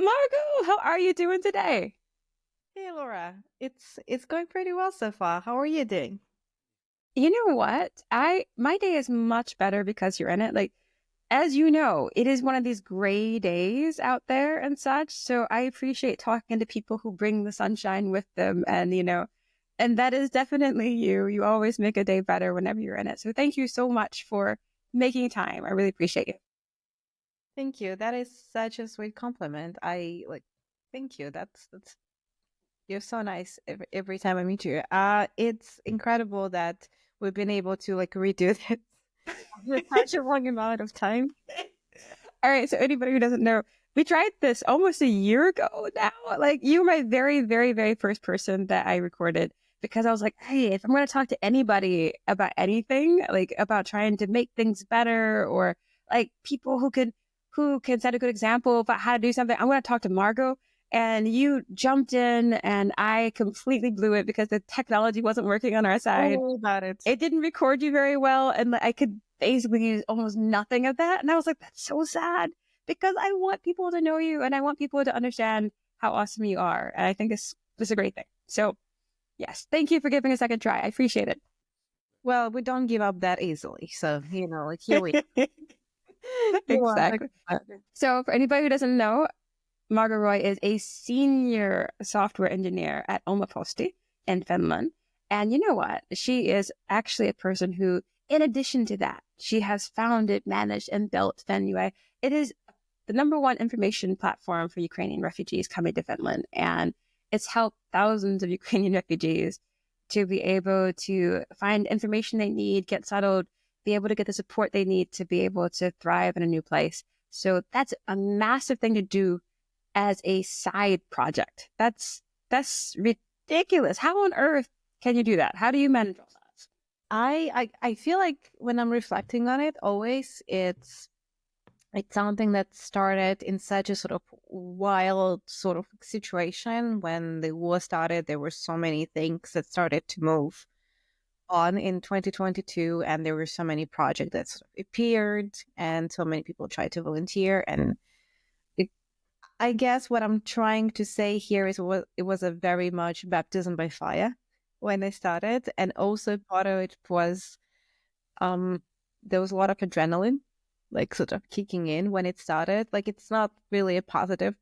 Margo, how are you doing today? Hey Laura, it's going pretty well so far. How are you doing? You know what? My day is much better because you're in it. Like, as you know, it is one of these gray days out there and such. So I appreciate talking to people who bring the sunshine with them. And that is definitely you. You always make a day better whenever you're in it. So thank you so much for making time. I really appreciate you. Thank you. That is such a sweet compliment. I like thank you. That's you're so nice every time I meet you. It's incredible that we've been able to like redo this after such a long amount of time. All right. So anybody who doesn't know, we tried this almost a year ago now. Like you were my very, very, very first person that I recorded because I was like, hey, if I'm going to talk to anybody about anything, like about trying to make things better or like people who can set a good example about how to do something, I'm going to talk to Margo. And you jumped in and I completely blew it because the technology wasn't working on our Don't side. worry about it. It didn't record you very well. And like, I could basically use almost nothing of that. And I was like, that's so sad because I want people to know you and I want people to understand how awesome you are. And I think this is a great thing. So yes, thank you for giving a second try. I appreciate it. Well, we don't give up that easily. So, like here we go on. Exactly. So for anybody who doesn't know, Margo Roi is a senior software engineer at Omaposti in Finland. And you know what? She is actually a person who, in addition to that, she has founded, managed, and built FinUA. It is the number one information platform for Ukrainian refugees coming to Finland. And it's helped thousands of Ukrainian refugees to be able to find information they need, get settled, be able to get the support they need to be able to thrive in a new place. So that's a massive thing to do as a side project. That's ridiculous. How on earth can you do that? How do you manage all that? I feel like when I'm reflecting on it, always it's something that started in such a sort of wild sort of situation. When the war started, there were so many things that started to move on in 2022, and there were so many projects that sort of appeared, and so many people tried to volunteer. And it, I guess what I'm trying to say here is it was a very much baptism by fire when I started, and also part of it was there was a lot of adrenaline like sort of kicking in when it started. Like it's not really a positive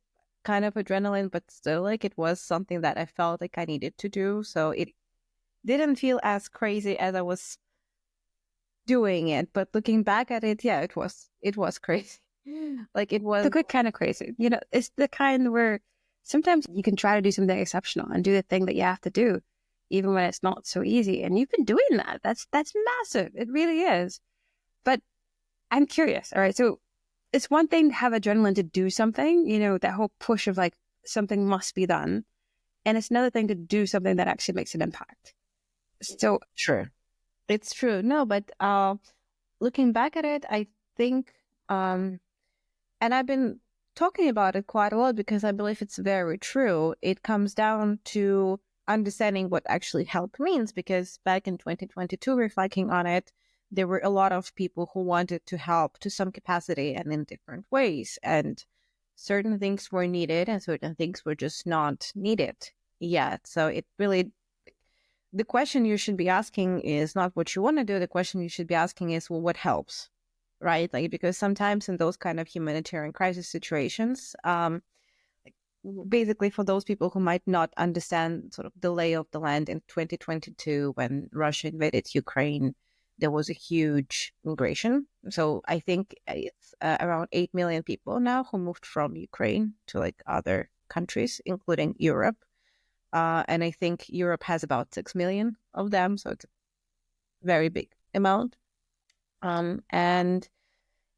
kind of adrenaline, but still like it was something that I felt like I needed to do. So it didn't feel as crazy as I was doing it. But looking back at it, yeah, it was crazy. Like it The was good kind of crazy. It's the kind where sometimes you can try to do something exceptional and do the thing that you have to do, even when it's not so easy. And you've been doing that. That's massive. It really is. But I'm curious. All right. So it's one thing to have adrenaline to do something, that whole push of like something must be done. And it's another thing to do something that actually makes an impact. So true. It's true. No, but looking back at it, I think and I've been talking about it quite a lot because I believe it's very true. It comes down to understanding what actually help means, because back in 2022, reflecting on it, there were a lot of people who wanted to help to some capacity and in different ways. And certain things were needed and certain things were just not needed yet. So it really, the question you should be asking is not what you want to do. The question you should be asking is, well, what helps? Right? Like, because sometimes in those kind of humanitarian crisis situations, like, basically for those people who might not understand sort of the lay of the land in 2022, when Russia invaded Ukraine, there was a huge migration. So I think it's around 8 million people now who moved from Ukraine to like other countries, including Europe. And I think Europe has about 6 million of them. So it's a very big amount. And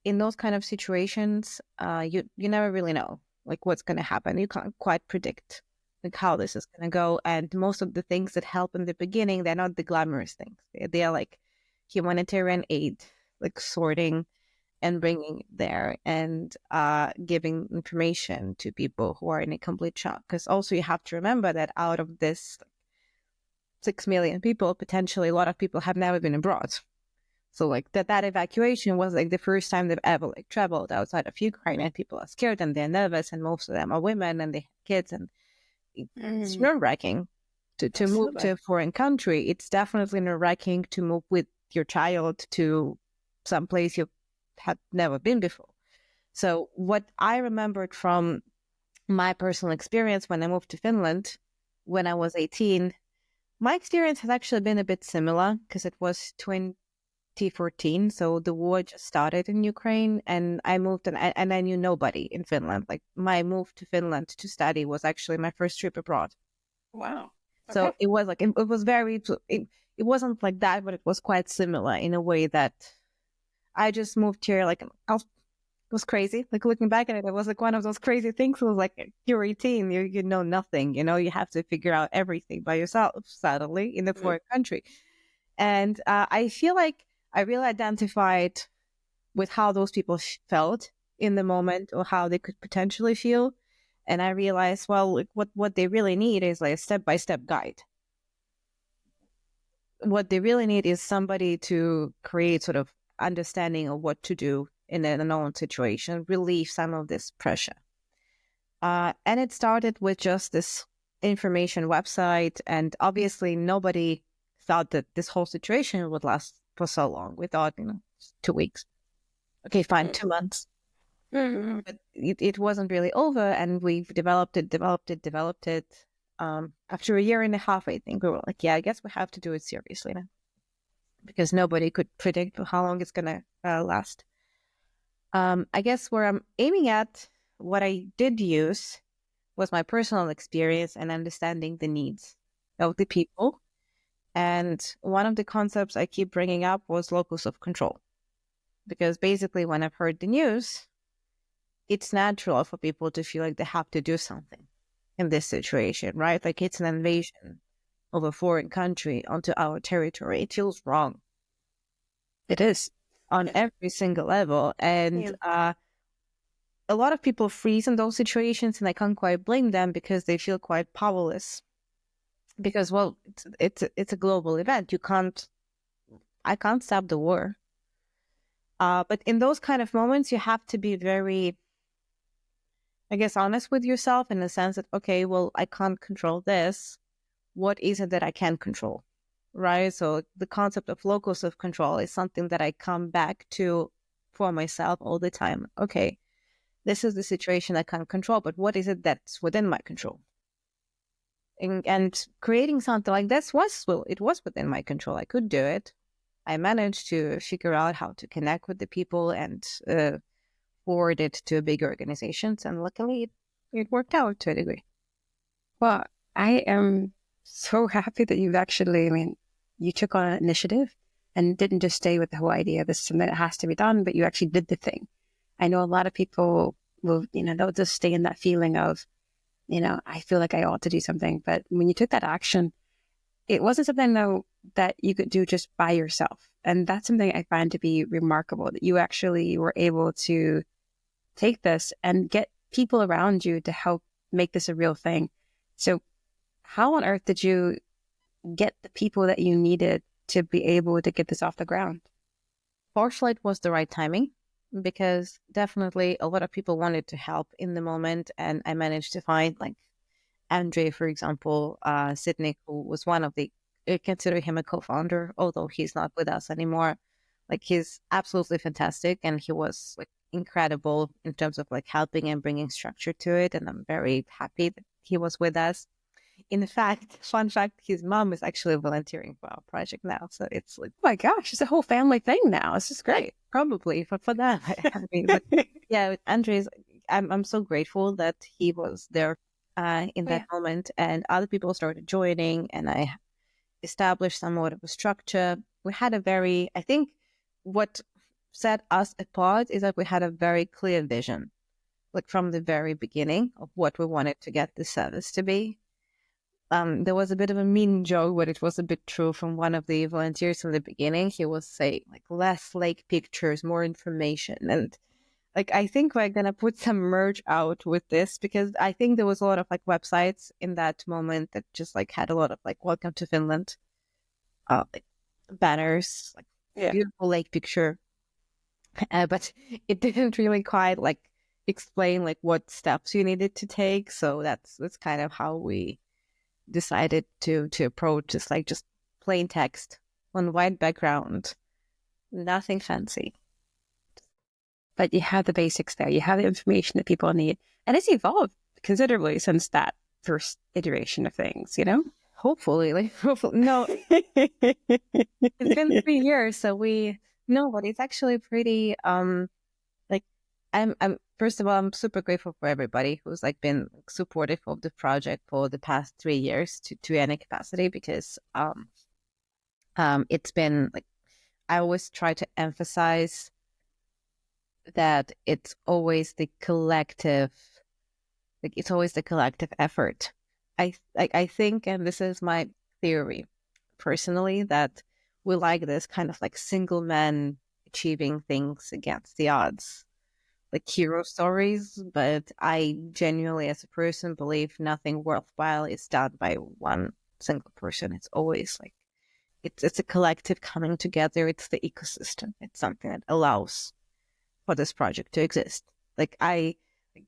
in those kind of situations, you never really know like what's going to happen. You can't quite predict like how this is going to go. And most of the things that help in the beginning, they're not the glamorous things. They are like humanitarian aid, like sorting and bringing it there and giving information to people who are in a complete shock. Because also you have to remember that out of this 6 million people, potentially a lot of people have never been abroad. So like that evacuation was like the first time they've ever like traveled outside of Ukraine, and people are scared and they're nervous, and most of them are women and they have kids, and it's nerve-wracking to move to a foreign country. It's definitely nerve-wracking to move with your child to some place you had never been before. So what I remembered from my personal experience when I moved to Finland when I was 18, my experience has actually been a bit similar because it was 2014. So the war just started in Ukraine, and I moved and I knew nobody in Finland. Like my move to Finland to study was actually my first trip abroad. Wow. Okay. So it was like, it was very, it wasn't like that, but it was quite similar in a way that I just moved here. Like it was crazy. Like looking back at it, it was like one of those crazy things. It was like you're 18, you know nothing, you have to figure out everything by yourself suddenly in a foreign country. And I feel like I really identified with how those people felt in the moment, or how they could potentially feel. And I realized, well, like, what they really need is like a step-by-step guide. What they really need is somebody to create sort of understanding of what to do in an unknown situation, relieve some of this pressure. And it started with just this information website. And obviously nobody thought that this whole situation would last for so long. We thought, 2 weeks. Okay, fine, 2 months. But it wasn't really over, and we've developed it. After a year and a half, I think, we were like, yeah, I guess we have to do it seriously now, because nobody could predict how long it's going to last. I guess where I'm aiming at, what I did use was my personal experience and understanding the needs of the people. And one of the concepts I keep bringing up was locus of control. Because basically when I've heard the news, it's natural for people to feel like they have to do something in this situation, right? Like it's an invasion of a foreign country onto our territory. It feels wrong. It is on every single level. And a lot of people freeze in those situations, and I can't quite blame them, because they feel quite powerless. Because, well, it's a global event. I can't stop the war. But in those kind of moments, you have to be very, I guess, honest with yourself, in the sense that, okay, well, I can't control this. What is it that I can control? Right? So the concept of locus of control is something that I come back to for myself all the time. Okay, this is the situation I can't control, but what is it that's within my control? And creating something like this was within my control. I could do it. I managed to figure out how to connect with the people and forward it to big organizations, and luckily it worked out to a degree. Well, I am so happy that you've actually, you took on an initiative and didn't just stay with the whole idea, this is something that has to be done, but you actually did the thing. I know a lot of people will, they'll just stay in that feeling of, I feel like I ought to do something. But when you took that action, it wasn't something, though, that you could do just by yourself. And that's something I find to be remarkable, that you actually were able to take this and get people around you to help make this a real thing. So how on earth did you get the people that you needed to be able to get this off the ground? Fortunately, it was the right timing, because definitely a lot of people wanted to help in the moment. And I managed to find, like, Andre, for example, Sydney, who was one of I consider him a co-founder, although he's not with us anymore. Like, he's absolutely fantastic, and he was like incredible in terms of like helping and bringing structure to it. And I'm very happy that he was with us. In fact, fun fact, his mom is actually volunteering for our project now. So it's like, oh my gosh, it's a whole family thing now. This is great. Probably for that. Yeah, Andres, I'm so grateful that he was there in that moment, and other people started joining, and I established somewhat of a structure. We had I think what set us apart is that we had a very clear vision, like from the very beginning, of what we wanted to get the service to be. There was a bit of a mean joke, but it was a bit true, from one of the volunteers from the beginning. He was saying, like, less lake pictures, more information. And like, I think we're going to put some merch out with this, because I think there was a lot of like websites in that moment that just like had a lot of like, welcome to Finland, like banners, like Yeah. beautiful lake picture, but it didn't really quite like explain like what steps you needed to take. So that's kind of how we decided to approach, just like just plain text on white background, nothing fancy. But you have the basics there. You have the information that people need. And it's evolved considerably since that first iteration of things, you know? Hopefully, like hopefully, no, it's been 3 years, so we no, but it's actually pretty like I'm first of all, I'm super grateful for everybody who's like been supportive of the project for the past 3 years to any capacity, because it's been like, I always try to emphasize that it's always the collective, like it's always the collective effort. I think, and this is my theory personally, that we like this kind of like single man achieving things against the odds, like hero stories. But I genuinely, as a person, believe nothing worthwhile is done by one single person. It's always like it's a collective coming together. It's the ecosystem. It's something that allows for this project to exist. Like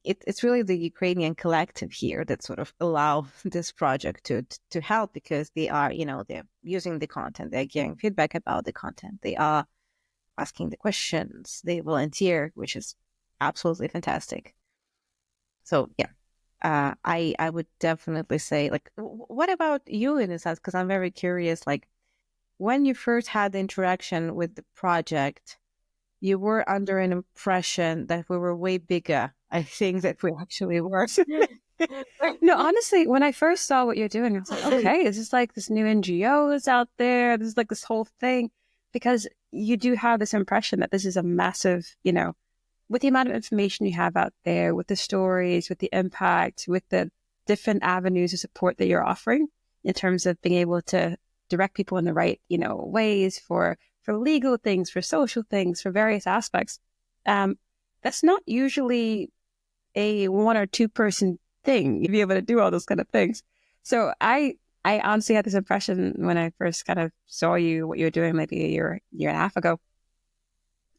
it's really the Ukrainian collective here that sort of allow this project to help, because they are, they're using the content, they're giving feedback about the content, they are asking the questions, they volunteer, which is absolutely fantastic. So yeah, I would definitely say, like, what about you in a sense? Because I'm very curious, like, when you first had the interaction with the project, you were under an impression that we were way bigger, I think, that we actually were. No, honestly, when I first saw what you're doing, I was like, okay, is this like this new NGOs out there? This is like this whole thing. Because you do have this impression that this is a massive, with the amount of information you have out there, with the stories, with the impact, with the different avenues of support that you're offering in terms of being able to direct people in the right, ways for legal things, for social things, for various aspects. That's not usually a 1 or 2 person thing. You'd be able to do all those kind of things. So I honestly had this impression when I first kind of saw you, what you were doing maybe a year and a half ago,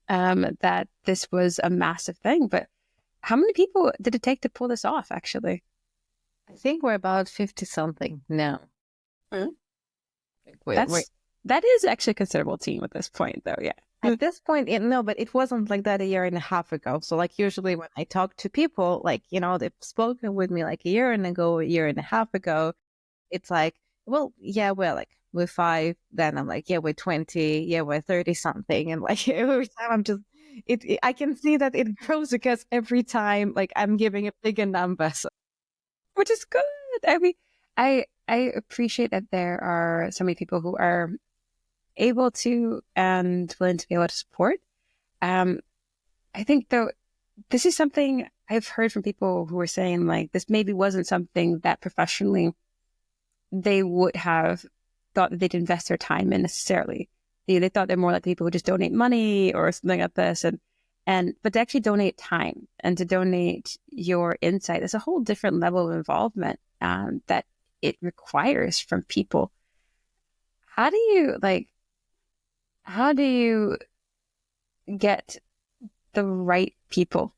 that this was a massive thing. But how many people did it take to pull this off, actually? I think we're about 50 something now. Mm-hmm. That is actually a considerable team at this point, though. Yeah. At this point, no, but it wasn't like that a year and a half ago. So like usually when I talk to people, like, they've spoken with me like a year and a half ago, it's like, well, yeah, we're 5. Then I'm like, yeah, we're 20. Yeah, we're 30 something. And like every time I'm just, I can see that it grows, because every time like I'm giving a bigger number. So. Which is good. I mean, I appreciate that there are so many people who are able to and willing to be able to support. I think, though, this is something I've heard from people who are saying, like, this maybe wasn't something that professionally they would have thought that they'd invest their time in necessarily. They thought they're more like people who just donate money or something like this, but to actually donate time and to donate your insight, there's a whole different level of involvement that it requires from people. How do you get the right people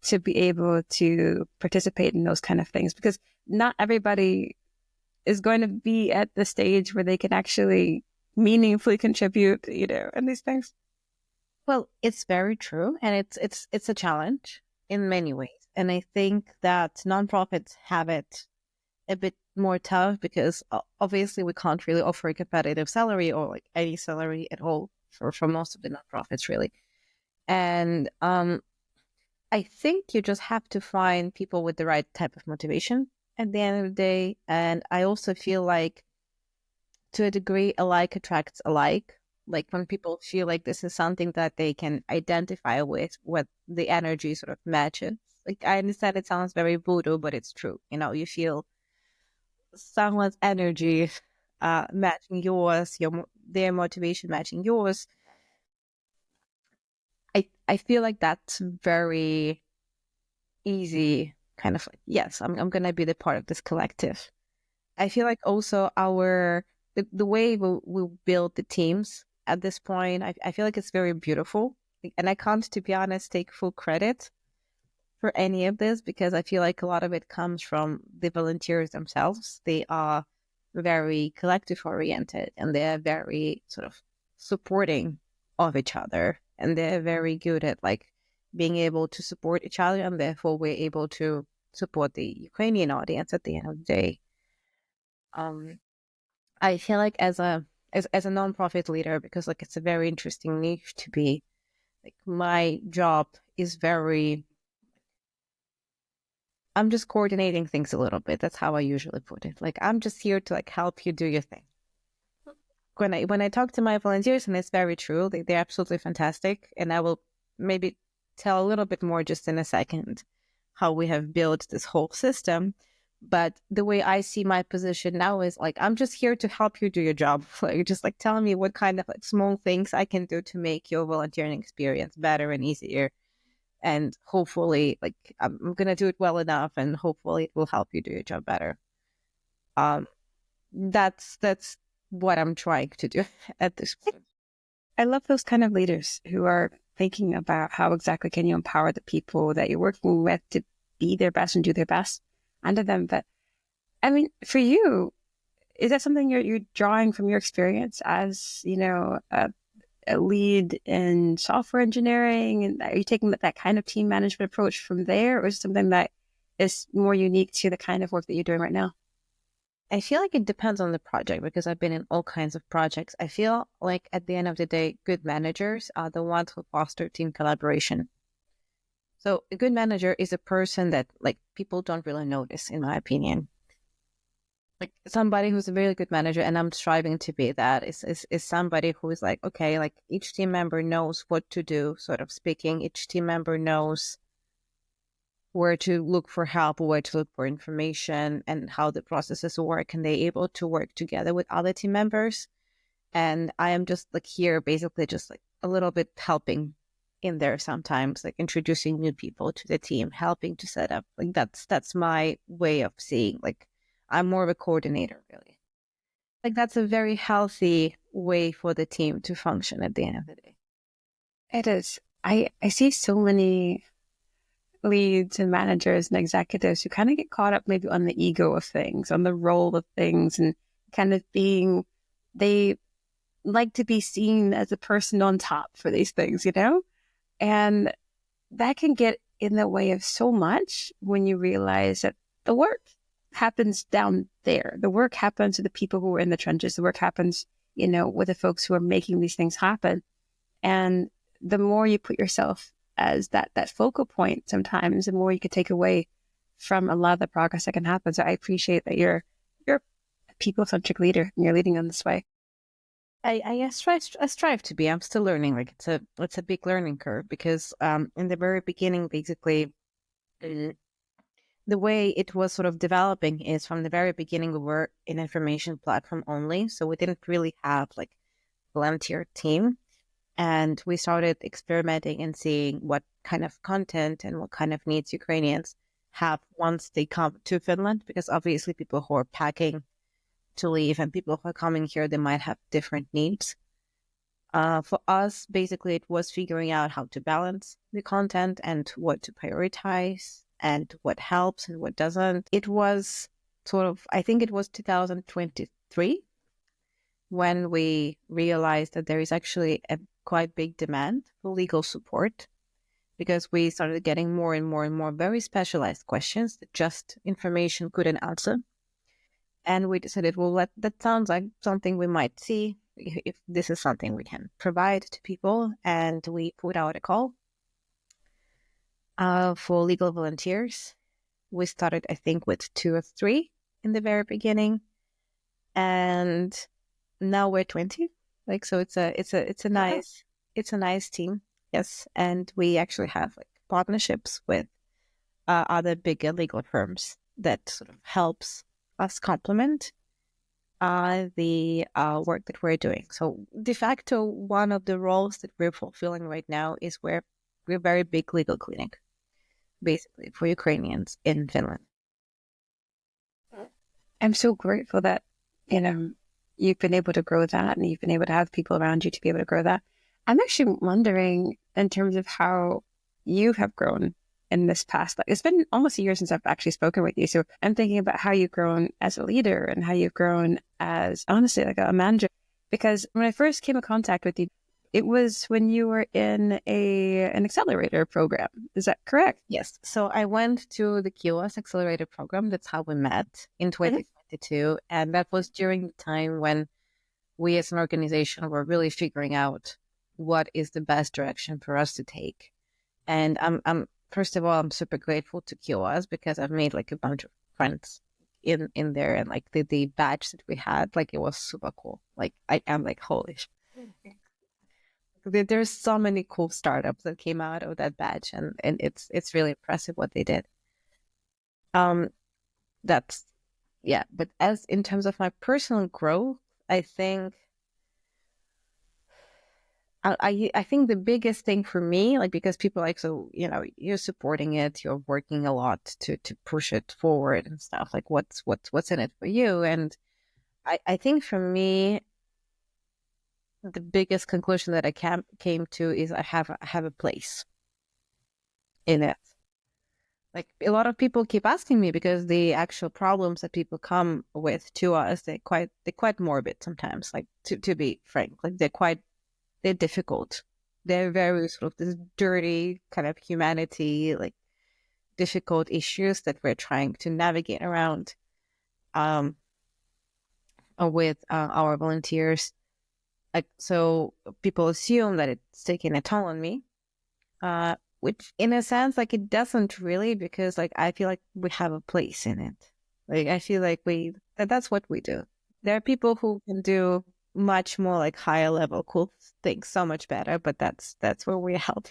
to be able to participate in those kind of things? Because not everybody is going to be at the stage where they can actually meaningfully contribute, in these things. Well, it's very true, and it's a challenge in many ways. And I think that nonprofits have it a bit more tough, because obviously we can't really offer a competitive salary or like any salary at all for most of the nonprofits, really. And I think you just have to find people with the right type of motivation at the end of the day. And I also feel like, to a degree, alike attracts alike. Like when people feel like this is something that they can identify with, what the energy sort of matches. Like, I understand it sounds very voodoo, but it's true. You feel someone's energy matching yours, their motivation matching yours. I feel like that's very easy, kind of like, yes, I'm gonna be the part of this collective. I feel like also the way we build the teams at this point. I feel like it's very beautiful. And I can't, to be honest, take full credit for any of this because I feel like a lot of it comes from the volunteers themselves. They are very collective oriented and they're very sort of supporting of each other. And they're very good at like being able to support each other. And therefore we're able to support the Ukrainian audience at the end of the day. I feel like as a nonprofit leader, because like it's a very interesting niche to be, like my job is very, I'm just coordinating things a little bit. That's how I usually put it. Like I'm just here to like help you do your thing. When I talk to my volunteers, and it's very true, they're absolutely fantastic. And I will maybe tell a little bit more just in a second how we have built this whole system. But the way I see my position now is like, I'm just here to help you do your job. Like, just like tell me what kind of like small things I can do to make your volunteering experience better and easier. And hopefully, like, I'm going to do it well enough and hopefully it will help you do your job better. That's what I'm trying to do at this point. I love those kind of leaders who are thinking about how exactly can you empower the people that you're working with to be their best and do their best under them. But I mean, for you, is that something you're drawing from your experience as, you know, a lead in software engineering? And are you taking that kind of team management approach from there, or is it something that is more unique to the kind of work that you're doing right now? I feel like it depends on the project because I've been in all kinds of projects. I feel like at the end of the day, good managers are the ones who foster team collaboration. So a good manager is a person that like people don't really notice, in my opinion. Like somebody who's a really good manager, and I'm striving to be that, is somebody who is like, okay, like each team member knows what to do, sort of speaking. Each team member knows where to look for help, where to look for information, and how the processes work, and they're able to work together with other team members. And I am just like here, basically just like a little bit helping in there sometimes, like introducing new people to the team, helping to set up. Like that's my way of seeing. Like I'm more of a coordinator, really. Like that's a very healthy way for the team to function at the end of the day. It is. I see so many leads and managers and executives who kind of get caught up maybe on the ego of things, on the role of things, and kind of being, they like to be seen as a person on top for these things, you know? And that can get in the way of so much when you realize that the work happens down there. The work happens to the people who are in the trenches. The work happens, you know, with the folks who are making these things happen. And the more you put yourself as that focal point, sometimes the more you could take away from a lot of the progress that can happen. So I appreciate that you're a people-centric leader and you're leading in this way. I strive to be. I'm still learning. Like it's a big learning curve because in the very beginning, basically, the way it was sort of developing is from the very beginning we were an information platform only, so we didn't really have like volunteer team. And we started experimenting and seeing what kind of content and what kind of needs Ukrainians have once they come to Finland, because obviously people who are packing to leave and people who are coming here, they might have different needs. For us, basically, it was figuring out how to balance the content and what to prioritize and what helps and what doesn't. It was sort of, I think it was 2023 when we realized that there is actually a quite big demand for legal support, because we started getting more and more and more very specialized questions that just information couldn't answer. And we decided, well, that sounds like something we might see if this is something we can provide to people. And we put out a call for legal volunteers. We started, I think, with 2 or 3 in the very beginning. And now we're 20. Like, so it's a nice team. Yes. And we actually have like partnerships with other bigger legal firms that sort of helps us complement the work that we're doing. So de facto, one of the roles that we're fulfilling right now is we're a very big legal clinic, basically, for Ukrainians in Finland. I'm so grateful that, you know, you've been able to grow that, and you've been able to have people around you to be able to grow that. I'm actually wondering in terms of how you have grown in this past, like it's been almost a year since I've actually spoken with you. So I'm thinking about how you've grown as a leader and how you've grown as honestly like a manager. Because when I first came in contact with you, it was when you were in an accelerator program. Is that correct? Yes. So I went to the QoS accelerator program. That's how we met in 2022. And that was during the time when we as an organization were really figuring out what is the best direction for us to take. And I'm first of all, I'm super grateful to QoS because I've made like a bunch of friends in there, and like the batch that we had, like it was super cool. Like I am like, holy there's so many cool startups that came out of that batch, and it's really impressive what they did. That's yeah. But as in terms of my personal growth, I think I think the biggest thing for me, like because people like, so you're supporting it, you're working a lot to push it forward and stuff. Like what's in it for you? And I think for me, the biggest conclusion that I came to is I have a place in it. Like a lot of people keep asking me because the actual problems that people come with to us, they're quite morbid sometimes. Like to be frank, like they're difficult. They're very sort of this dirty kind of humanity, like difficult issues that we're trying to navigate around with our volunteers. Like, so people assume that it's taking a toll on me, which in a sense, like it doesn't really, because like I feel like we have a place in it. Like I feel like that's what we do. There are people who can do much more like higher level cool things so much better, but that's where we help.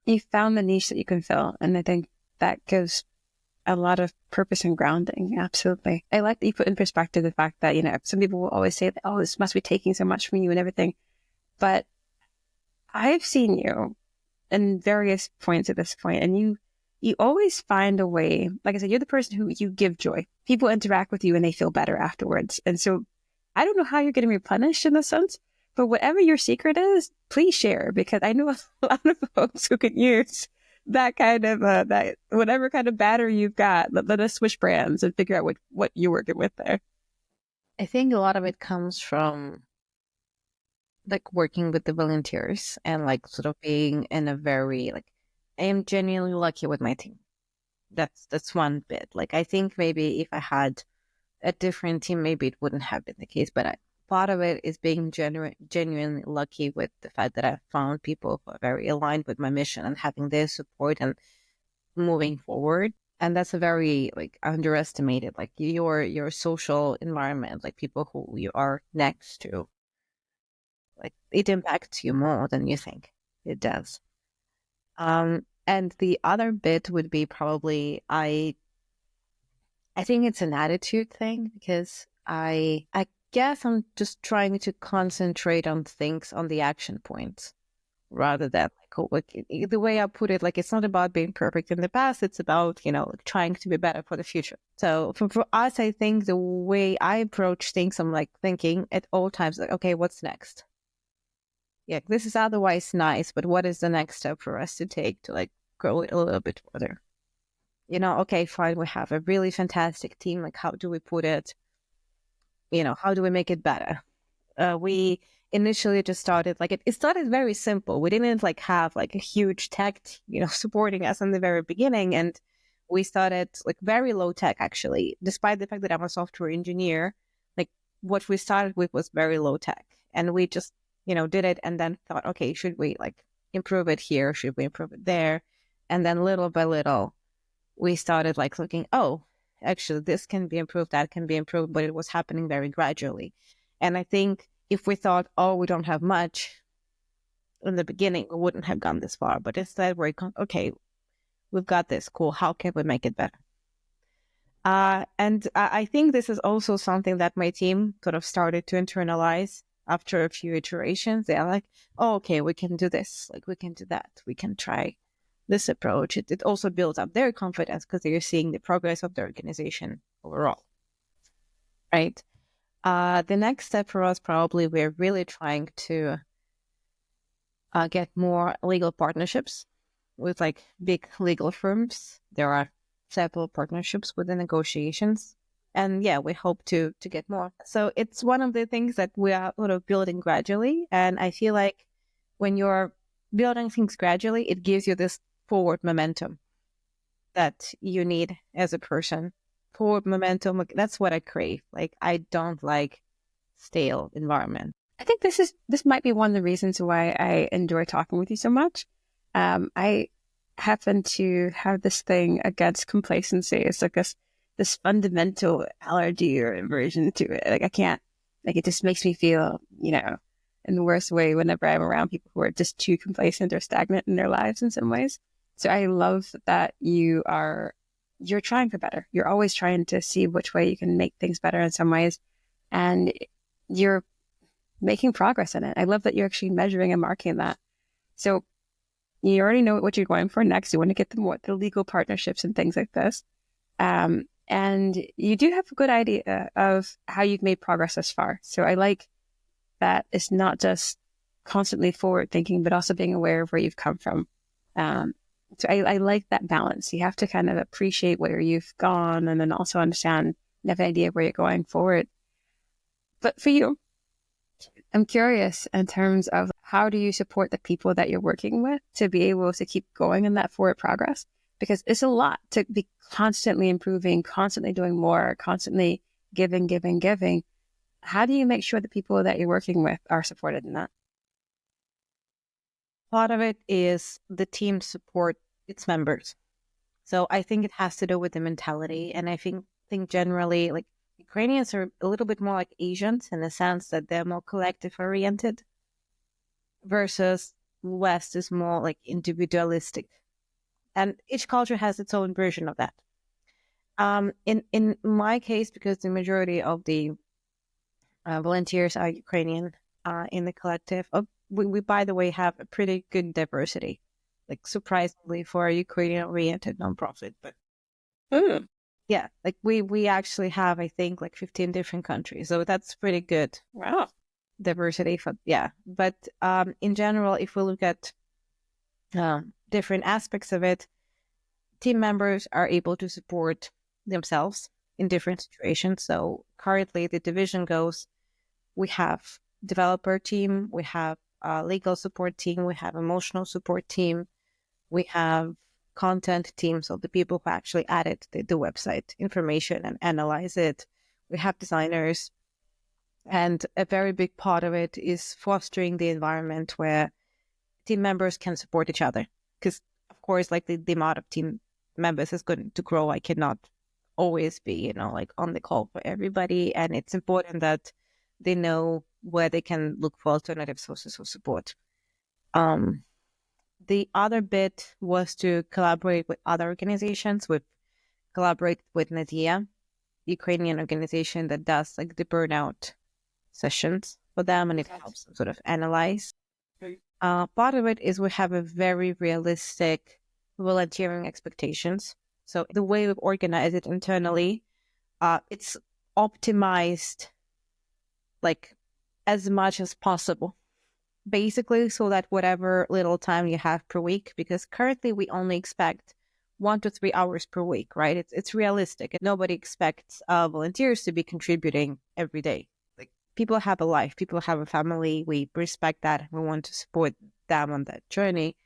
You found the niche that you can fill, and I think that gives a lot of purpose and grounding. Absolutely. I like that you put in perspective the fact that, some people will always say that, oh, this must be taking so much from you and everything. But I've seen you in various points at this point, and you always find a way. Like I said, you're the person who you give joy. People interact with you and they feel better afterwards. And so I don't know how you're getting replenished in this sense, but whatever your secret is, please share, because I know a lot of folks who could use that kind of that whatever kind of battery you've got. Let us switch brands and figure out what you're working with there. I think a lot of it comes from like working with the volunteers and like sort of being in a very like, I am genuinely lucky with my team. That's one bit. Like I think maybe if I had a different team, maybe it wouldn't have been the case. But part of it is being genuinely lucky with the fact that I found people who are very aligned with my mission and having their support and moving forward. And that's a very like underestimated, like your social environment, like people who you are next to, like it impacts you more than you think it does. And the other bit would be probably I think it's an attitude thing, because I guess I'm just trying to concentrate on things, on the action points, rather than the way I put it, like it's not about being perfect in the past, it's about, trying to be better for the future. So for us, I think the way I approach things, I'm like thinking at all times, like, okay, what's next? Yeah, this is otherwise nice, but what is the next step for us to take to like grow it a little bit further? Okay, fine, we have a really fantastic team. Like, how do we put it? How do we make it better? We initially just started, like, it started very simple. We didn't like have like a huge tech, supporting us in the very beginning. And we started like very low tech, actually, despite the fact that I'm a software engineer. Like, what we started with was very low tech. And we just, did it and then thought, okay, should we like improve it here? Should we improve it there? And then little by little, we started like looking, oh, actually, this can be improved, that can be improved, but it was happening very gradually. And I think if we thought, oh, we don't have much in the beginning, we wouldn't have gone this far. But instead, okay, we've got this, cool, how can we make it better? And I think this is also something that my team sort of started to internalize after a few iterations. They're like, oh, okay, we can do this, like we can do that, we can try this approach. It also builds up their confidence because they're seeing the progress of the organization overall, right? The next step for us, probably, we're really trying to get more legal partnerships with like big legal firms. There are several partnerships with the negotiations. And yeah, we hope to get more. So it's one of the things that we are sort of building gradually. And I feel like when you're building things gradually, it gives you this forward momentum that you need as a person. Forward momentum, like, that's what I crave. Like, I don't like stale environment. I think this might be one of the reasons why I enjoy talking with you so much. I happen to have this thing against complacency. It's like this fundamental allergy or aversion to it. Like I can't, like it just makes me feel, in the worst way whenever I'm around people who are just too complacent or stagnant in their lives in some ways. So I love that you're trying for better. You're always trying to see which way you can make things better in some ways. And you're making progress in it. I love that you're actually measuring and marking that. So you already know what you're going for next. You want to get the legal partnerships and things like this. And you do have a good idea of how you've made progress thus far. So I like that it's not just constantly forward thinking, but also being aware of where you've come from. So I like that balance. You have to kind of appreciate where you've gone and then also understand and have an idea of where you're going forward. But for you, I'm curious in terms of how do you support the people that you're working with to be able to keep going in that forward progress? Because it's a lot to be constantly improving, constantly doing more, constantly giving. How do you make sure the people that you're working with are supported in that? Part of it is the team support its members. So I think it has to do with the mentality. And I think generally, like, Ukrainians are a little bit more like Asians in the sense that they're more collective oriented versus West is more like individualistic. And each culture has its own version of that. In my case, because the majority of the volunteers are Ukrainian in the collective, we, by the way, have a pretty good diversity, like surprisingly for a Ukrainian-oriented nonprofit. But yeah, like we actually have, I think, like 15 different countries, so that's pretty good. Wow. Diversity for but in general, if we look at different aspects of it, team members are able to support themselves in different situations. So currently the division goes, we have developer team, we have legal support team, we have emotional support team, we have content team, so the people who actually added the website information and analyze it. We have designers, and a very big part of it is fostering the environment where team members can support each other. Because of course, like the amount of team members is going to grow. I cannot always be, like on the call for everybody. And it's important that they know where they can look for alternative sources of support. The other bit was to collaborate with other organizations. We've collaborated with Nadia, Ukrainian organization that does like the burnout sessions for them, and it helps them sort of analyze. Part of it is we have a very realistic volunteering expectations. So the way we've organized it internally, it's optimized like as much as possible, basically, so that whatever little time you have per week, because currently we only expect 1 to 3 hours per week, right? It's realistic. Nobody expects volunteers to be contributing every day. Like, people have a life, people have a family. We respect that. We want to support them on that journey.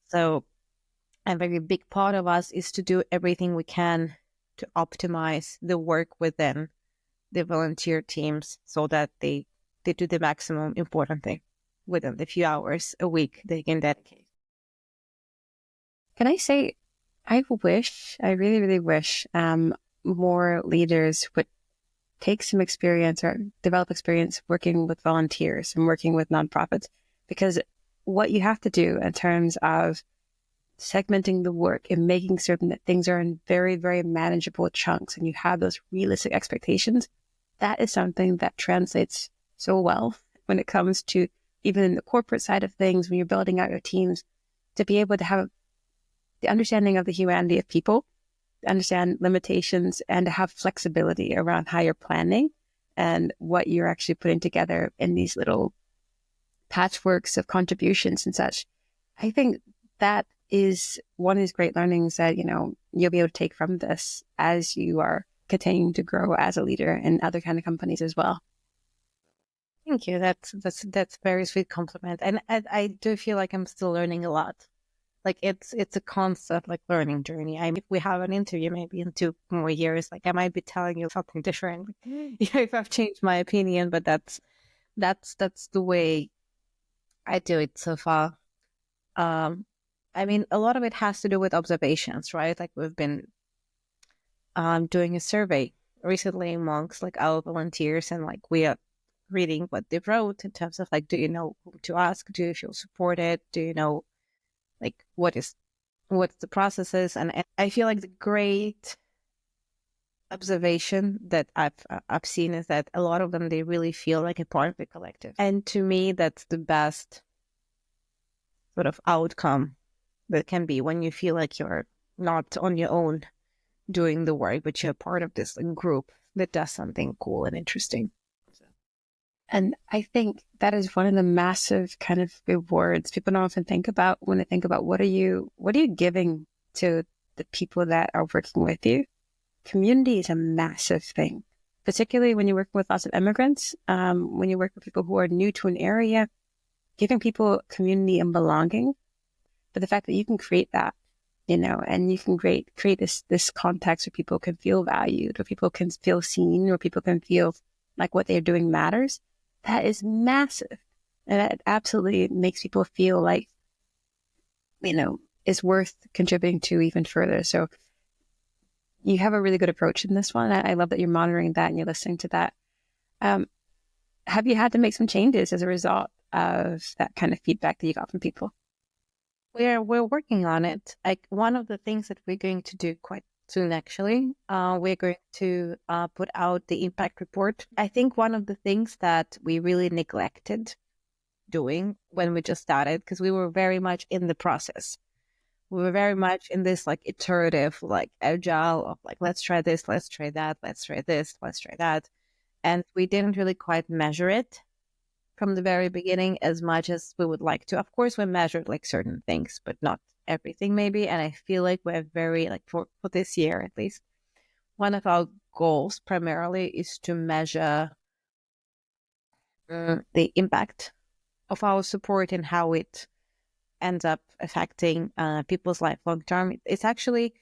So a very big part of us is to do everything we can to optimize the work within the volunteer teams so that they do the maximum important thing within the few hours a week they can dedicate. Can I say, I really, really wish more leaders would take some experience or develop experience working with volunteers and working with nonprofits, because what you have to do in terms of segmenting the work and making certain that things are in very, very manageable chunks and you have those realistic expectations, that is something that translates so well when it comes to even in the corporate side of things, when you're building out your teams, to be able to have the understanding of the humanity of people, understand limitations, and to have flexibility around how you're planning and what you're actually putting together in these little patchworks of contributions and such. I think that is one of these great learnings that, you'll be able to take from this as you are continuing to grow as a leader in other kind of companies as well. Thank you. That's a very sweet compliment. And I do feel like I'm still learning a lot. Like it's a constant like learning journey. If we have an interview maybe in 2 more years, like I might be telling you something different. If I've changed my opinion, but that's the way I do it so far. I mean, a lot of it has to do with observations, right? Like we've been doing a survey recently amongst like our volunteers, and like we are reading what they wrote in terms of like, do you know who to ask? Do you feel supported? Do you know like what's the processes? And I feel like the great observation that I've seen is that a lot of them, they really feel like a part of the collective. And to me, that's the best sort of outcome that can be, when you feel like you're not on your own doing the work, but you're part of this like, group that does something cool and interesting. And I think that is one of the massive kind of rewards people don't often think about when they think about what are you giving to the people that are working with you. Community is a massive thing, particularly when you're working with lots of immigrants, when you work with people who are new to an area, giving people community and belonging. But the fact that you can create that, and you can create this context where people can feel valued, where people can feel seen, where people can feel like what they're doing matters, that is massive. And that absolutely makes people feel like, is worth contributing to even further. So you have a really good approach in this one. I love that you're monitoring that and you're listening to that. Have you had to make some changes as a result of that kind of feedback that you got from people? We're working on it. Like one of the things that we're going to do quite soon, actually, we're going to put out the impact report. I think one of the things that we really neglected doing when we just started, because we were very much in the process. We were very much in this like iterative, like agile of like, let's try this, let's try that, let's try this, let's try that. And we didn't really quite measure it from the very beginning as much as we would like to. Of course, we measured like certain things, but not everything maybe. And I feel like we're very like for this year at least, one of our goals primarily is to measure the impact of our support and how it ends up affecting people's life long term. It's actually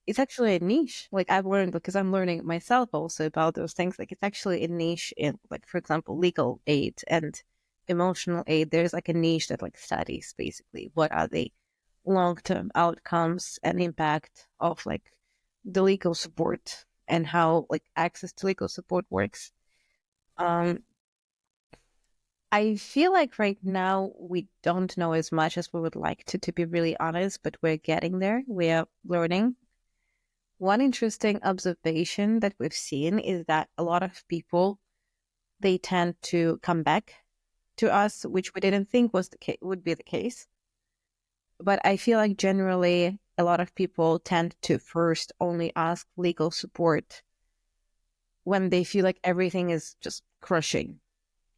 a niche. Like I've learned, because I'm learning myself also about those things. Like it's actually a niche in, like, for example, legal aid and emotional aid. There's like a niche that like studies basically what are the long-term outcomes and impact of like the legal support and how like access to legal support works. I feel like right now we don't know as much as we would like to be really honest, but we're getting there. We are learning. One interesting observation that we've seen is that a lot of people, they tend to come back to us, which we didn't think would be the case. But I feel like generally a lot of people tend to first only ask legal support when they feel like everything is just crushing.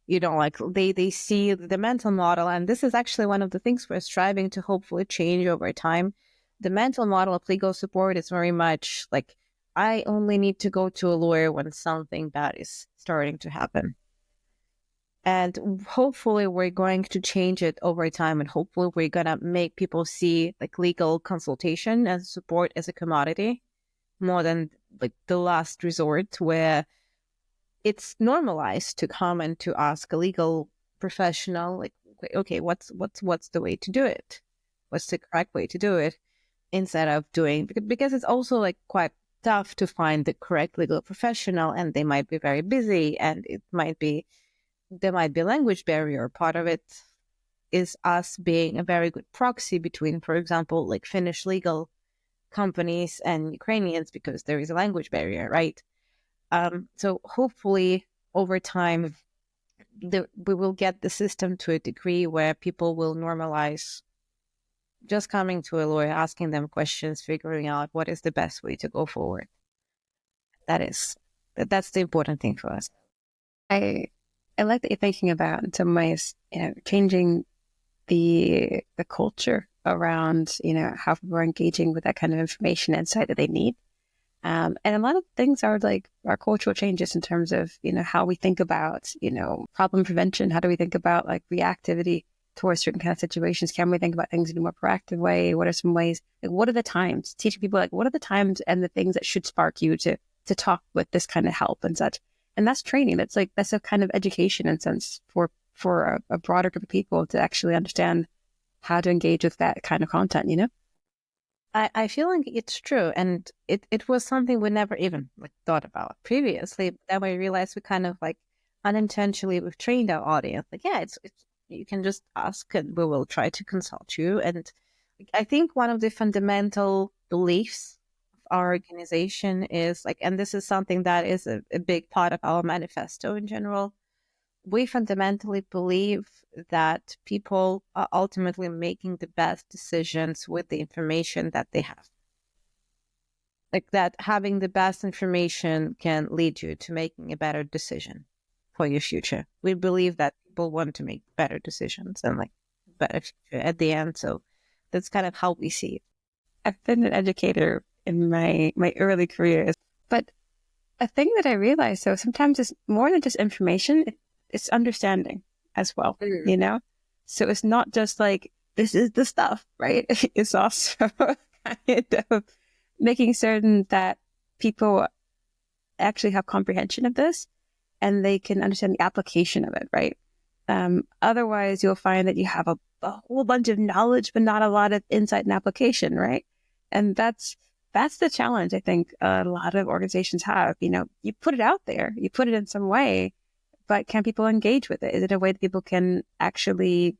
Like they see the mental model, and this is actually one of the things we're striving to hopefully change over time. The mental model of legal support is very much like, I only need to go to a lawyer when something bad is starting to happen. And hopefully we're going to change it over time, and hopefully we're going to make people see like legal consultation and support as a commodity more than like the last resort, where it's normalized to come and to ask a legal professional, like, okay, what's the way to do it? What's the correct way to do it? Instead of doing, because it's also like quite tough to find the correct legal professional, and they might be very busy, and there might be a language barrier. Part of it is us being a very good proxy between, for example, like Finnish legal companies and Ukrainians, because there is a language barrier, right? So hopefully over time, we will get the system to a degree where people will normalize just coming to a lawyer, asking them questions, figuring out what is the best way to go forward. That's the important thing for us. I like that you're thinking about in some ways, changing the culture around, how people are engaging with that kind of information insight that they need. And a lot of things are like our cultural changes in terms of, how we think about, problem prevention. How do we think about like reactivity towards certain kind of situations? Can we think about things in a more proactive way? What are some ways? Like, what are the times? Teaching people like, what are the times and the things that should spark you to talk with this kind of help and such. And that's training. That's a kind of education in sense for a broader group of people to actually understand how to engage with that kind of content. I feel like it's true. And it was something we never even like thought about previously. But then we realized we kind of like unintentionally we've trained our audience. Like, yeah, it's you can just ask and we will try to consult you. And I think one of the fundamental beliefs of our organization is like, and this is something that is a big part of our manifesto in general. We fundamentally believe that people are ultimately making the best decisions with the information that they have. Like that having the best information can lead you to making a better decision for your future. We believe that people want to make better decisions and like better future at the end. So that's kind of how we see it. I've been an educator in my early careers, but a thing that I realized, so sometimes it's more than just information, it's understanding as well, So it's not just like, this is the stuff, right? It's also kind of making certain that people actually have comprehension of this and they can understand the application of it, right? Otherwise, you'll find that you have a whole bunch of knowledge, but not a lot of insight and application, right? And that's the challenge I think a lot of organizations have. You put it out there, you put it in some way, but can people engage with it? Is it a way that people can actually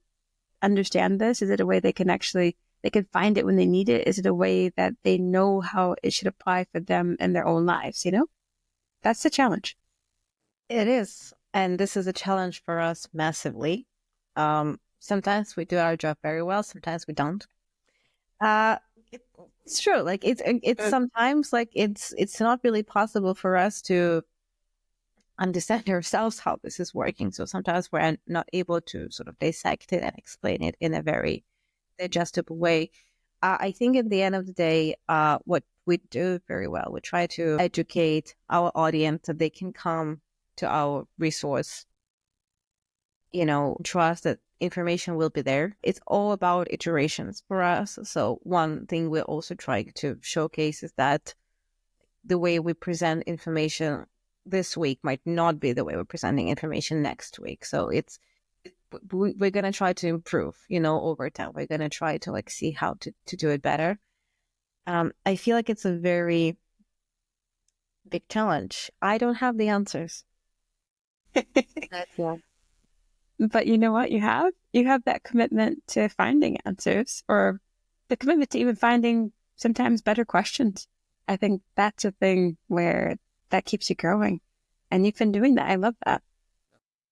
understand this? Is it a way they can find it when they need it? Is it a way that they know how it should apply for them in their own lives? That's the challenge. It is. And this is a challenge for us massively. Sometimes we do our job very well. Sometimes we don't. It's true. Like it's sometimes like it's not really possible for us to understand ourselves how this is working. So sometimes we're not able to sort of dissect it and explain it in a very digestible way. I think at the end of the day, what we do very well, we try to educate our audience so they can come to our resource, trust that information will be there. It's all about iterations for us. So one thing we're also trying to showcase is that the way we present information this week might not be the way we're presenting information next week. So we're going to try to improve, over time. We're going to try to like see how to do it better. I feel like it's a very big challenge. I don't have the answers. Yeah. But you know what you have? You have that commitment to finding answers, or the commitment to even finding sometimes better questions. I think that's a thing where that keeps you growing. And you've been doing that. I love that.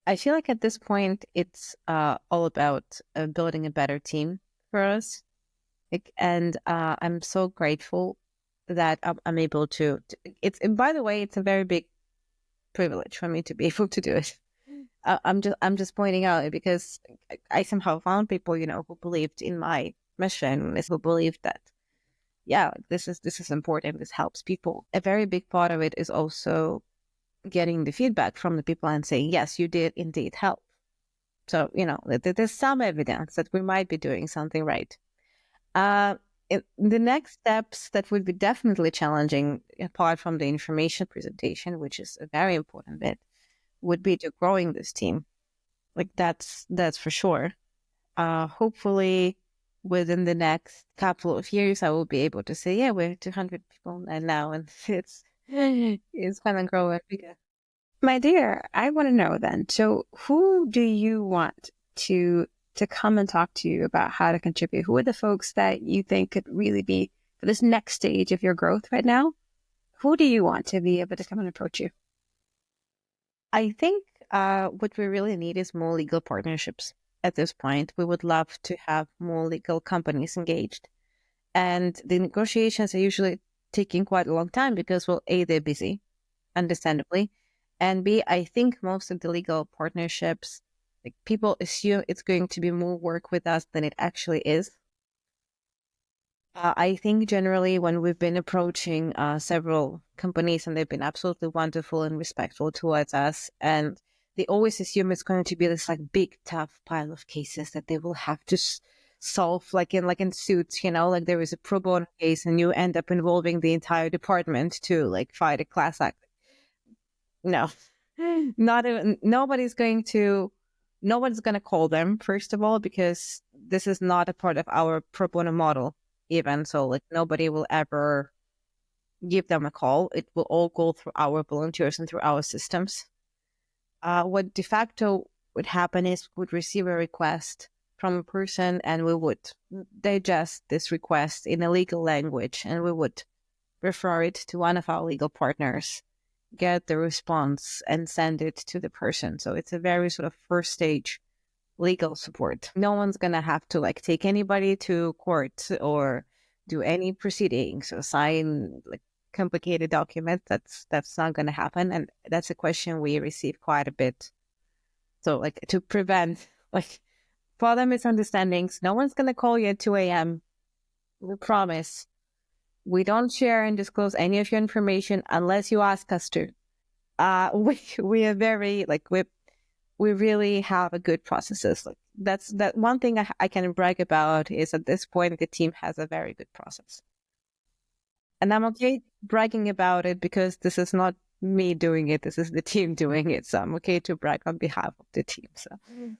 I feel like at this point, it's all about building a better team for us. And I'm so grateful that I'm able to. And by the way, it's a very big privilege for me to be able to do it. I'm just pointing out because I somehow found people, who believed in my mission, who believed that, yeah, this is important. This helps people. A very big part of it is also getting the feedback from the people and saying, yes, you did indeed help. So, there's some evidence that we might be doing something right. The next steps that would be definitely challenging, apart from the information presentation, which is a very important bit, would be to growing this team. Like that's for sure. Hopefully within the next couple of years, I will be able to say, yeah, we're 200 people now, and it's kind of growing bigger. My dear, I want to know then. So who do you want to come and talk to you about how to contribute? Who are the folks that you think could really be for this next stage of your growth right now? Who do you want to be able to come and approach you? I think what we really need is more legal partnerships at this point. We would love to have more legal companies engaged. And the negotiations are usually taking quite a long time because, well, A, they're busy, understandably. And B, I think most of the legal partnerships, like, people assume it's going to be more work with us than it actually is. I think generally when we've been approaching several companies, and they've been absolutely wonderful and respectful towards us, and they always assume it's going to be this like big tough pile of cases that they will have to solve, like in suits, like there is a pro bono case and you end up involving the entire department to like fight a class act. No, not even, nobody's going to call them, first of all, because this is not a part of our pro bono model even. So like nobody will ever give them a call. It will all go through our volunteers and through our systems. What de facto would happen is we would receive a request from a person, and we would digest this request in a legal language, and we would refer it to one of our legal partners, get the response, and send it to the person. So it's a very sort of first stage legal support. No one's going to have to like take anybody to court or do any proceedings or sign like complicated documents. That's not going to happen. And that's a question we receive quite a bit. So like to prevent like further misunderstandings, no one's going to call you at 2 a.m. We promise. We don't share and disclose any of your information unless you ask us to. We are very like we really have a good processes. Like that one thing I can brag about is at this point the team has a very good process, and I'm okay bragging about it because this is not me doing it. This is the team doing it, so I'm okay to brag on behalf of the team. So,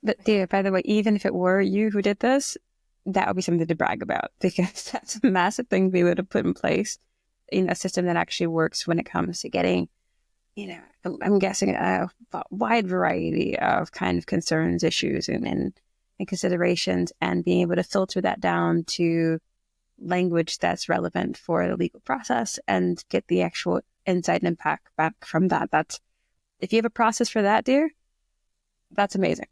but dear, by the way, even if it were you who did this, that would be something to brag about, because that's a massive thing to be able to put in place, a system that actually works when it comes to getting, I'm guessing a wide variety of kind of concerns, issues, and considerations, and being able to filter that down to language that's relevant for the legal process and get the actual insight and impact back from that. That's, if you have a process for that, dear, that's amazing.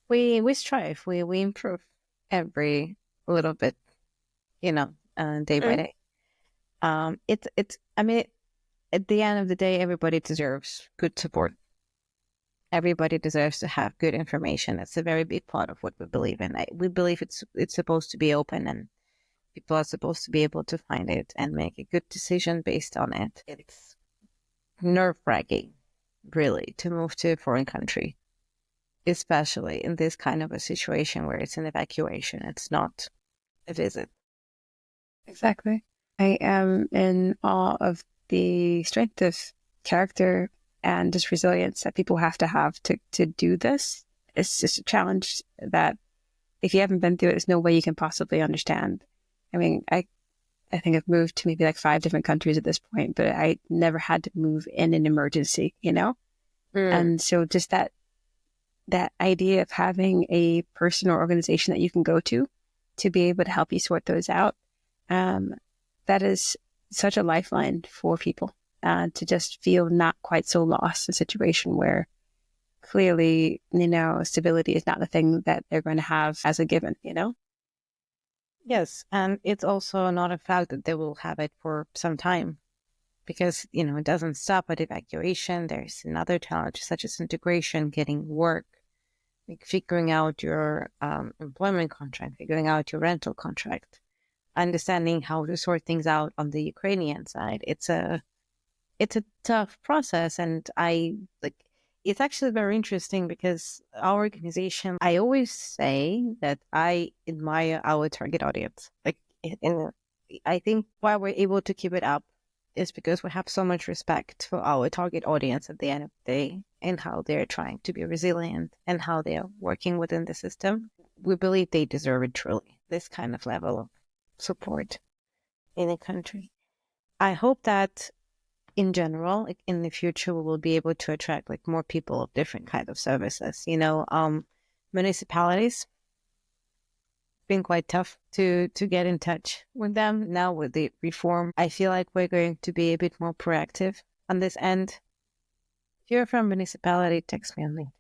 We strive, we improve every little bit, day by day. It's I mean, at the end of the day, everybody deserves good support. Everybody deserves to have good information. It's a very big part of what we believe in. We believe it's supposed to be open, and people are supposed to be able to find it and make a good decision based on it. It's nerve-wracking, really, to move to a foreign country, especially in this kind of a situation where it's an evacuation. It's not a visit. Exactly. I am in awe of the strength of character and just resilience that people have to do this. It's just a challenge that if you haven't been through it, there's no way you can possibly understand. I mean, I think I've moved to maybe like 5 different countries at this point, but I never had to move in an emergency, And so just that idea of having a person or organization that you can go to be able to help you sort those out, that is such a lifeline for people, to just feel not quite so lost in a situation where clearly, stability is not the thing that they're going to have as a given, Yes, and it's also not a fact that they will have it for some time, because, it doesn't stop at evacuation. There's another challenge such as integration, getting work, like figuring out your employment contract, figuring out your rental contract, understanding how to sort things out on the Ukrainian side. It's a tough process, and it's actually very interesting because our organization, I always say that I admire our target audience. I think why we're able to keep it up is because we have so much respect for our target audience at the end of the day, and how they're trying to be resilient and how they are working within the system. We believe they deserve it truly, this kind of level of support in a country. I hope that in general, in the future, we will be able to attract more people of different kinds of services. Municipalities, been quite tough to get in touch with them. Now with the reform, I feel like we're going to be a bit more proactive on this end. If you're from a municipality, text me on LinkedIn.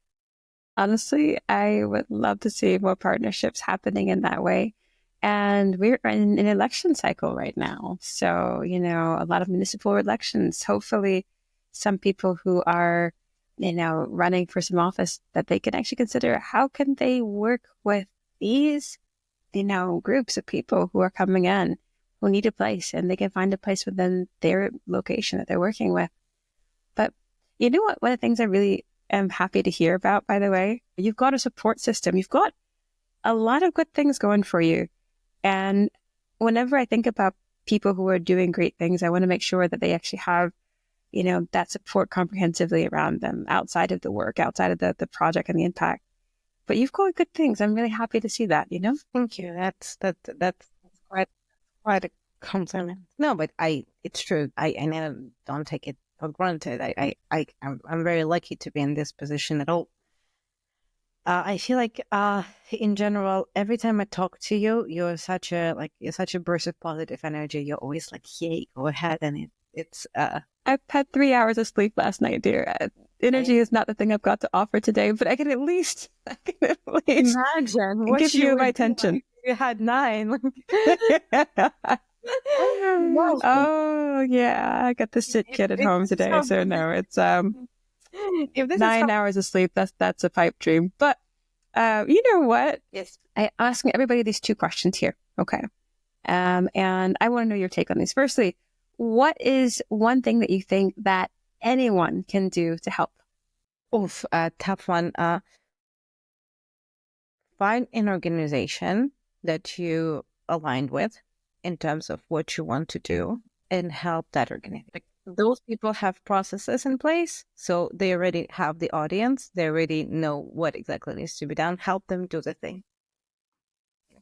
Honestly, I would love to see more partnerships happening in that way. And we're in an election cycle right now. So, a lot of municipal elections, hopefully some people who are, running for some office, that they can actually consider how can they work with these, groups of people who are coming in who need a place, and they can find a place within their location that they're working with. But you know what? One of the things I really am happy to hear about, by the way, you've got a support system. You've got a lot of good things going for you. And whenever I think about people who are doing great things, I want to make sure that they actually have, that support comprehensively around them outside of the work, outside of the project and the impact. But you've got good things. I'm really happy to see that, Thank you. That's quite a compliment. No, but it's true. I never don't take it for granted. I'm very lucky to be in this position at all. I feel like in general, every time I talk to you, you're such a burst of positive energy. You're always like, yay, go ahead. And it's I've had 3 hours of sleep last night, dear. Energy is not the thing I've got to offer today, but I can at least imagine what give you my attention. You had 9. Oh yeah, I got the sit kid at home today, so no, it's if this 9 hours of sleep. That's a pipe dream. But you know what? Yes, I ask everybody these 2 questions here. Okay, and I want to know your take on these. Firstly, what is one thing that you think that anyone can do to help? Oof, tough one. Find an organization that you aligned with in terms of what you want to do and help that organization. Like, those people have processes in place, so they already have the audience. They already know what exactly needs to be done. Help them do the thing.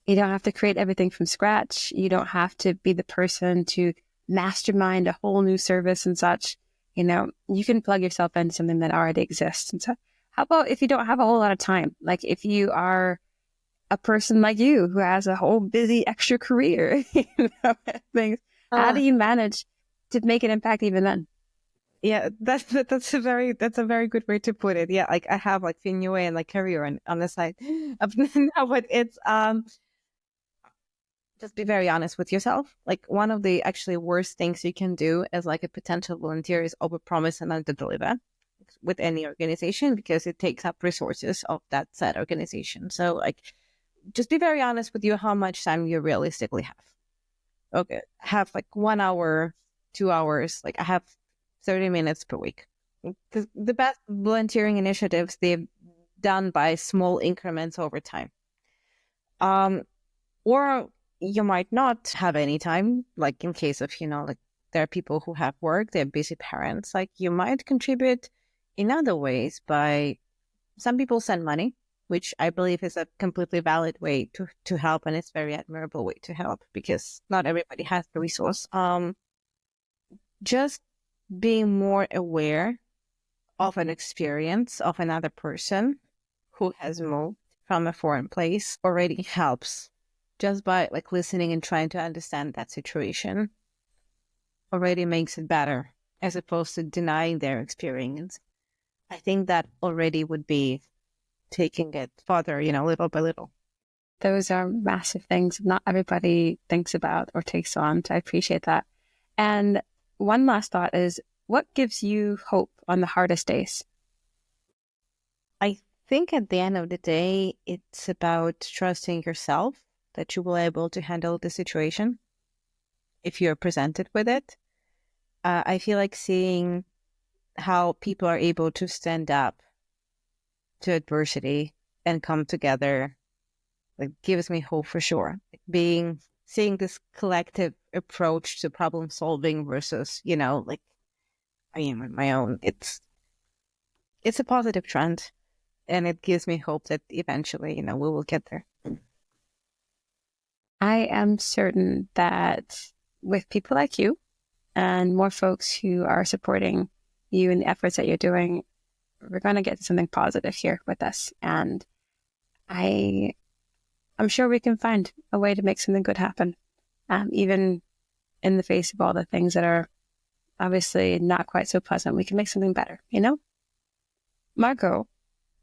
You don't have to create everything from scratch. You don't have to be the person to mastermind a whole new service and such. You can plug yourself into something that already exists. And so how about if you don't have a whole lot of time? Like if you are a person like you who has a whole busy extra career, things, how do you manage to make an impact even then? Yeah, that's a very good way to put it. Yeah, like I have like FinUA and like career on the side. No, but it's just be very honest with yourself. Like one of the actually worst things you can do as like a potential volunteer is overpromise and underdeliver with any organization, because it takes up resources of that said organization. So like, just be very honest with you how much time you realistically have. Okay, have like 1 hour, 2 hours. Like I have 30 minutes per week. Because the best volunteering initiatives, they've done by small increments over time. Or you might not have any time, like in case of, like there are people who have work, they're busy parents. Like you might contribute in other ways by, some people send money, which I believe is a completely valid way to help. And it's a very admirable way to help because not everybody has the resource. Just being more aware of an experience of another person who has moved from a foreign place already helps. Just by like listening and trying to understand that situation already makes it better, as opposed to denying their experience. I think that already would be taking it further, little by little. Those are massive things not everybody thinks about or takes on. So I appreciate that. And one last thought is, what gives you hope on the hardest days? I think at the end of the day, it's about trusting yourself that you will be able to handle the situation if you're presented with it. I feel like seeing how people are able to stand up to adversity and come together, like, gives me hope for sure. Seeing this collective approach to problem solving versus, like I am on my own. It's a positive trend, and it gives me hope that eventually, we will get there. I am certain that with people like you and more folks who are supporting you and the efforts that you're doing, we're going to get something positive here with us. And I'm sure we can find a way to make something good happen, even in the face of all the things that are obviously not quite so pleasant. We can make something better, Margo,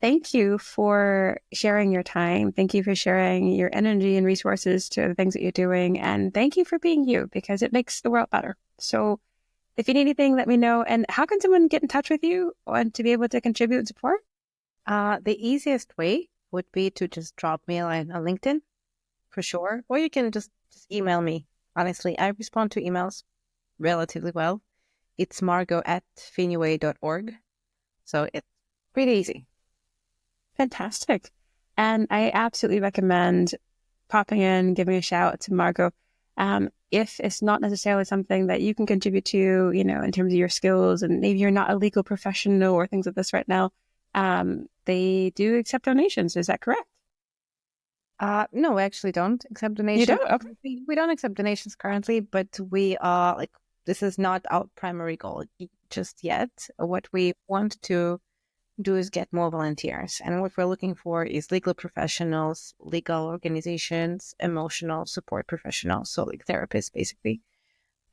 thank you for sharing your time. Thank you for sharing your energy and resources to the things that you're doing. And thank you for being you, because it makes the world better. So if you need anything, let me know. And how can someone get in touch with you and to be able to contribute and support? The easiest way would be to just drop me a line on LinkedIn, for sure. Or you can just email me. Honestly, I respond to emails relatively well. It's margo@finua.org. So it's pretty easy. Fantastic. And I absolutely recommend popping in, giving a shout out to Margo. If it's not necessarily something that you can contribute to, you know, in terms of your skills, and maybe you're not a legal professional or things like this right now, they do accept donations. Is that correct? No, we actually don't accept donations. You don't? Okay. We don't accept donations currently, but we are like, this is not our primary goal just yet. What we want to do is get more volunteers. And what we're looking for is legal professionals, legal organizations, emotional support professionals, so like therapists, basically.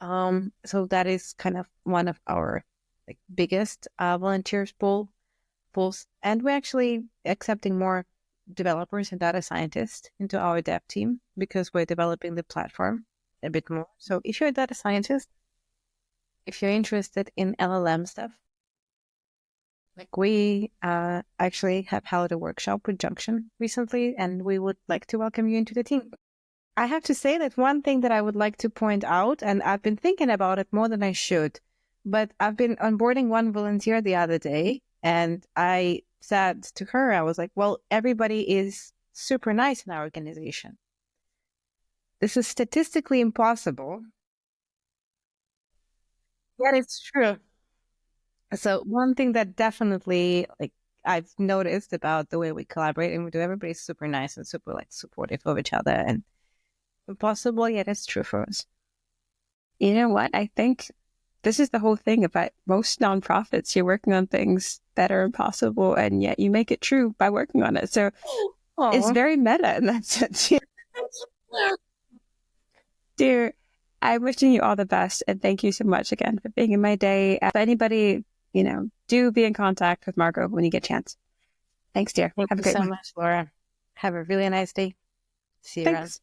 So that is kind of one of our like biggest volunteers pools. And we're actually accepting more developers and data scientists into our dev team because we're developing the platform a bit more. So if you're a data scientist, if you're interested in LLM stuff, like we actually have held a workshop with Junction recently, and we would like to welcome you into the team. I have to say that one thing that I would like to point out, and I've been thinking about it more than I should, but I've been onboarding one volunteer the other day, and I said to her, I was like, well, everybody is super nice in our organization. This is statistically impossible. Yet it's true. So one thing that definitely like I've noticed about the way we collaborate and we do, everybody's super nice and super like supportive of each other, and impossible, yet it's true for us. You know what? I think this is the whole thing about most nonprofits. You're working on things that are impossible, and yet you make it true by working on it. So it's very meta in that sense. Dear, I'm wishing you all the best, and thank you so much again for being in my day. If anybody, you know, do be in contact with Margo when you get a chance. Thanks, dear. Thank Have a you great so one. much, Laura. Have a really nice day. See you around. Thanks.